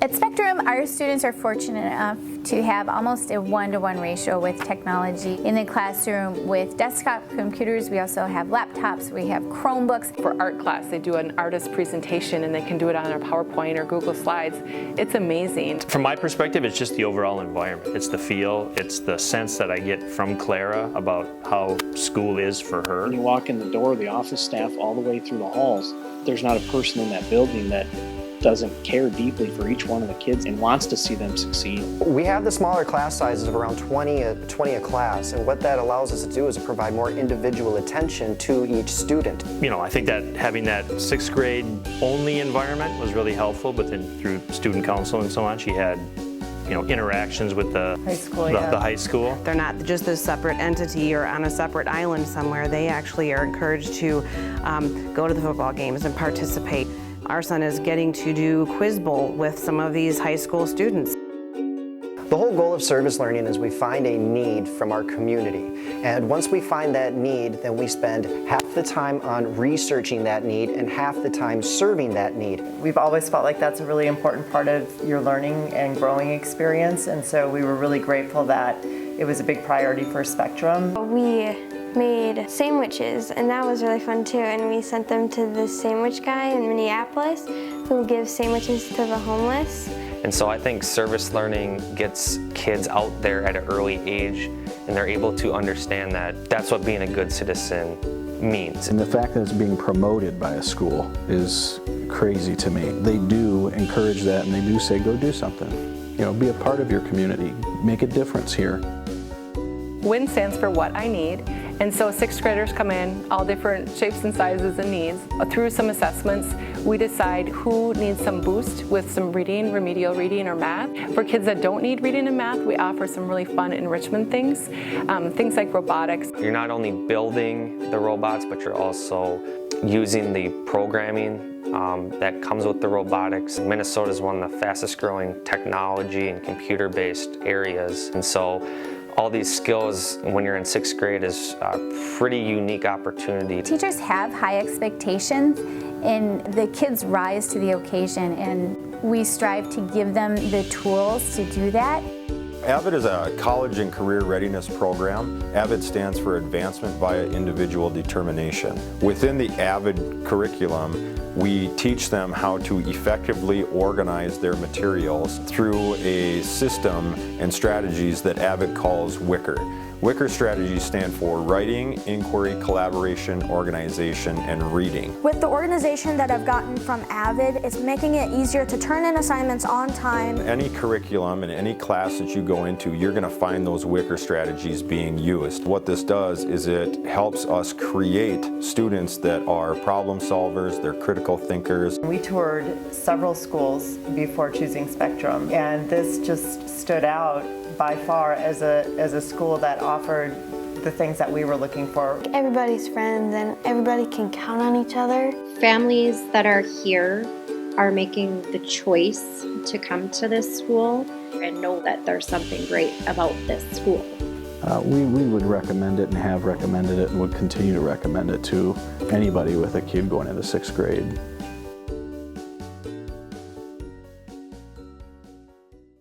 At Spectrum, our students are fortunate enough to have almost a 1-to-1 ratio with technology in the classroom. With desktop computers, we also have laptops, we have Chromebooks. For art class, they do an artist presentation and they can do it on a PowerPoint or Google Slides. It's amazing. From my perspective, it's just the overall environment. It's the feel, it's the sense that I get from Clara about how school is for her. When you walk in the door, the office staff all the way through the halls, there's not a person in that building that doesn't care deeply for each one of the kids and wants to see them succeed. We have the smaller class sizes of around 20 a class, and what that allows us to do is to provide more individual attention to each student. You know, I think that having that 6th grade only environment was really helpful, but then through student council and so on, she had interactions with the high school. They're not just this separate entity or on a separate island somewhere. They actually are encouraged to go to the football games and participate. Our son is getting to do Quiz Bowl with some of these high school students. The whole goal of service learning is we find a need from our community. And once we find that need, then we spend half the time on researching that need and half the time serving that need. We've always felt like that's a really important part of your learning and growing experience, and so we were really grateful that it was a big priority for Spectrum. We made sandwiches, and that was really fun too, and we sent them to the sandwich guy in Minneapolis who gives sandwiches to the homeless. And so I think service learning gets kids out there at an early age, and they're able to understand that that's what being a good citizen means. And the fact that it's being promoted by a school is crazy to me. They do encourage that, and they do say, go do something. You know, be a part of your community, make a difference here. WIN stands for What I Need, and so 6th graders come in, all different shapes and sizes and needs. Through some assessments, we decide who needs some boost with some reading, remedial reading or math. For kids that don't need reading and math, we offer some really fun enrichment things, things like robotics. You're not only building the robots, but you're also using the programming that comes with the robotics. Minnesota is one of the fastest growing technology and computer-based areas, and so all these skills when you're in 6th grade is a pretty unique opportunity. Teachers have high expectations, and the kids rise to the occasion, and we strive to give them the tools to do that. Avid is a college and career readiness program. Avid stands for Advancement via Individual Determination. Within the Avid curriculum, we teach them how to effectively organize their materials through a system and strategies that Avid calls Wicker. Wicker strategies stand for writing, inquiry, collaboration, organization, and reading. With the organization that I've gotten from Avid, it's making it easier to turn in assignments on time. Any curriculum and any class that you go into, you're going to find those Wicker strategies being used. What this does is it helps us create students that are problem solvers, they're critical thinkers. We toured several schools before choosing Spectrum, and this just stood out by far as a school that offered the things that we were looking for. Everybody's friends and everybody can count on each other. Families that are here are making the choice to come to this school and know that there's something great about this school. We would recommend it and have recommended it and would continue to recommend it to anybody with a kid going into 6th grade.